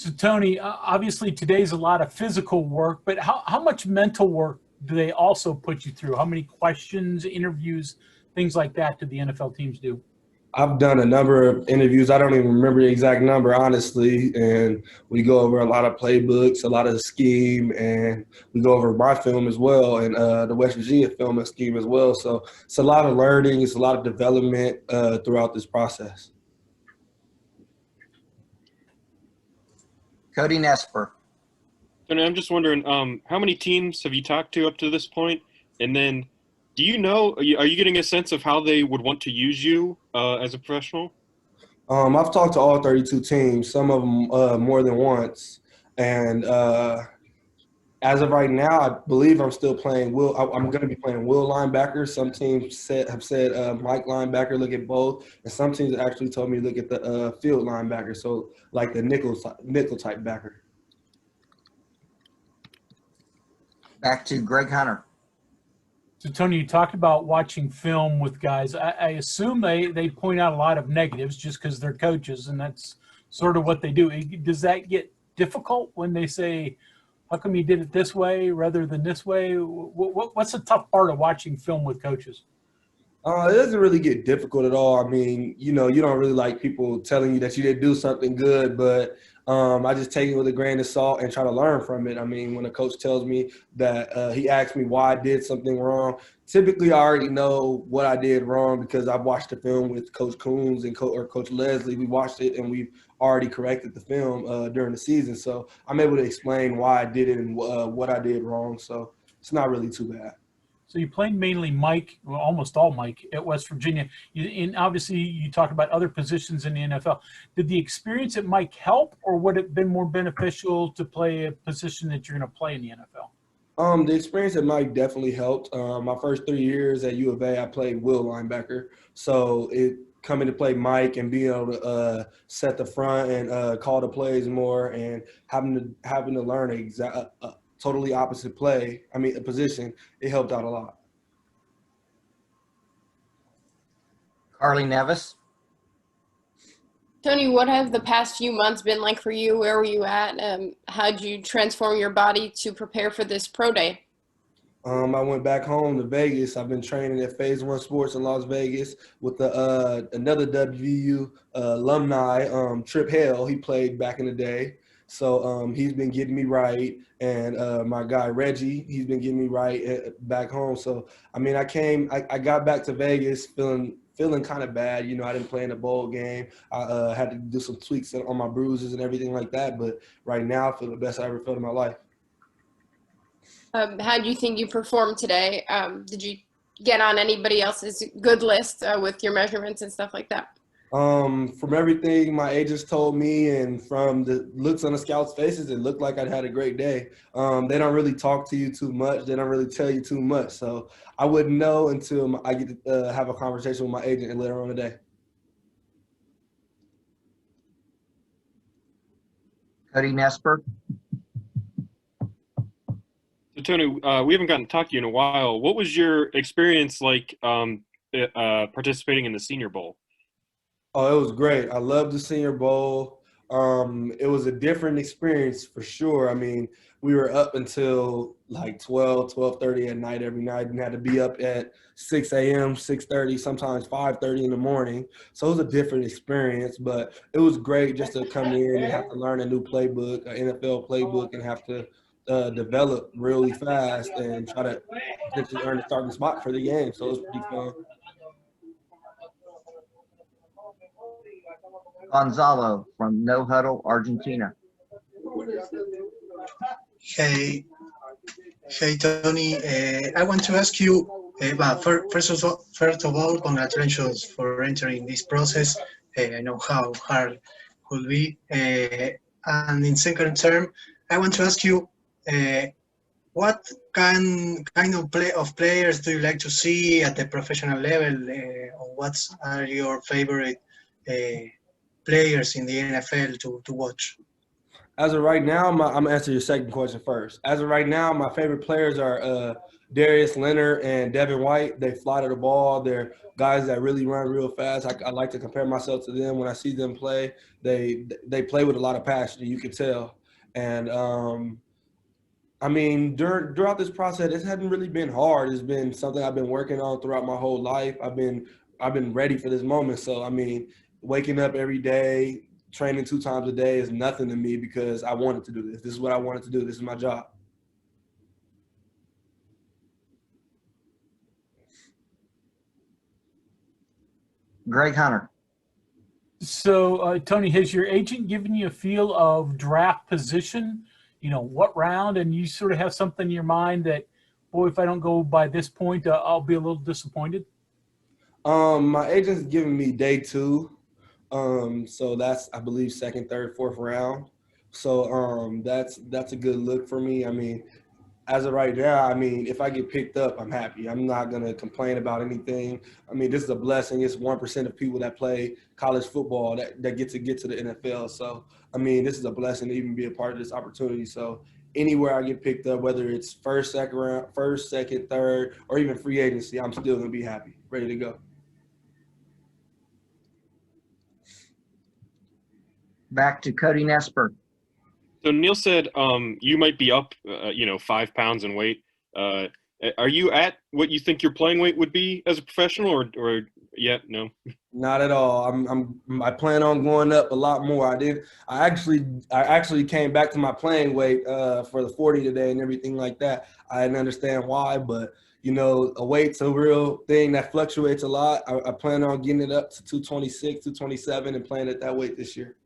So Tony, obviously today's a lot of physical work, but how much mental work do they also put you through? How many questions, interviews, things like that do the NFL teams do? I've done a number of interviews. I don't even remember the exact number, honestly. And we go over a lot of playbooks, a lot of scheme, and we go over my film as well, and the West Virginia film and scheme as well. So it's a lot of learning. It's a lot of development throughout this process. Cody Nesper. And I'm just wondering, how many teams have you talked to up to this point? And then, do you know, are you getting a sense of how they would want to use you as a professional? I've talked to all 32 teams, some of them more than once. And as of right now, I believe I'm still playing Will. I'm going to be playing Will linebacker. Some teams have said Mike linebacker, look at both. And some teams actually told me to look at the field linebacker, so like the nickel type backer. Back to Greg Hunter. So Tony, you talked about watching film with guys. I assume they point out a lot of negatives just because they're coaches, and that's sort of what they do. Does that get difficult when they say, how come you did it this way rather than this way? What's the tough part of watching film with coaches? It doesn't really get difficult at all. I mean, you don't really like people telling you that you didn't do something good, but I just take it with a grain of salt and try to learn from it. I mean, when a coach tells me that he asks me why I did something wrong, typically I already know what I did wrong because I've watched the film with Coach Coons and Coach Leslie. We watched it and we've already corrected the film during the season. So I'm able to explain why I did it and what I did wrong. So it's not really too bad. So you played mainly Mike, well, almost all Mike at West Virginia. And obviously you talked about other positions in the NFL. Did the experience at Mike help, or would it have been more beneficial to play a position that you're going to play in the NFL? The experience at Mike definitely helped. My first 3 years at U of A, I played Will linebacker. So coming to play Mike and being able to set the front and call the plays more, and having to learn a totally opposite a position, it helped out a lot. Carly Nevis. Tony, what have the past few months been like for you? Where were you at? How'd you transform your body to prepare for this pro day? I went back home to Vegas. I've been training at Phase One Sports in Las Vegas with another WVU alumni, Trip Hale. He played back in the day. So he's been getting me right, and my guy Reggie, he's been getting me right back home. So I mean, I got back to Vegas feeling kind of bad. I didn't play in the bowl game. I had to do some tweaks on my bruises and everything like that. But right now, I feel the best I ever felt in my life. How do you think you performed today? Did you get on anybody else's good list with your measurements and stuff like that? From everything my agents told me and from the looks on the scouts' faces, it looked like I'd had a great day. They don't really talk to you too much. They don't really tell you too much. So I wouldn't know until I get to have a conversation with my agent later on today. Cody Nesper. So Tony, we haven't gotten to talk to you in a while. What was your experience like participating in the Senior Bowl? Oh, it was great. I loved the Senior Bowl. It was a different experience for sure. I mean, we were up until like 12:30 at night every night and had to be up at 6 a.m., 6:30, sometimes 5:30 in the morning. So it was a different experience, but it was great just to come in and have to learn a new playbook, an NFL playbook, and have to develop really fast and try to potentially earn a starting spot for the game. So it was pretty fun. Gonzalo from No Huddle, Argentina. Hey, Tony. I want to ask you, first of all, congratulations for entering this process. I know how hard it could be. And in second term, I want to ask you, what kind of players do you like to see at the professional level? Or what are your favorite players in the NFL to watch? As of right now, I'm gonna answer your second question first. As of right now, my favorite players are Darius Leonard and Devin White. They fly to the ball. They're guys that really run real fast. I like to compare myself to them when I see them play. They play with a lot of passion. You can tell. And I mean, throughout this process, it hasn't really been hard. It's been something I've been working on throughout my whole life. I've been ready for this moment. So I mean, waking up every day, training 2 times a day is nothing to me because I wanted to do this. This is what I wanted to do. This is my job. Greg Hunter. So, Tony, has your agent given you a feel of draft position? You know, what round? And you sort of have something in your mind that, boy, if I don't go by this point, I'll be a little disappointed? My agent's giving me day 2. So that's, I believe, second, third, fourth round. So that's a good look for me. I mean, as of right now, I mean, if I get picked up, I'm happy. I'm not going to complain about anything. I mean, this is a blessing. It's 1% of people that play college football that get to the NFL. So, I mean, this is a blessing to even be a part of this opportunity. So, anywhere I get picked up, whether it's first, second, third, or even free agency, I'm still going to be happy, ready to go. Back to Cody Nesper. So Neil said you might be up, 5 pounds in weight. Are you at what you think your playing weight would be as a professional, or yet no? Not at all. I plan on going up a lot more. I actually came back to my playing weight for the 40 today and everything like that. I didn't understand why, but a weight's a real thing that fluctuates a lot. I plan on getting it up to 226, 227 and playing at that weight this year.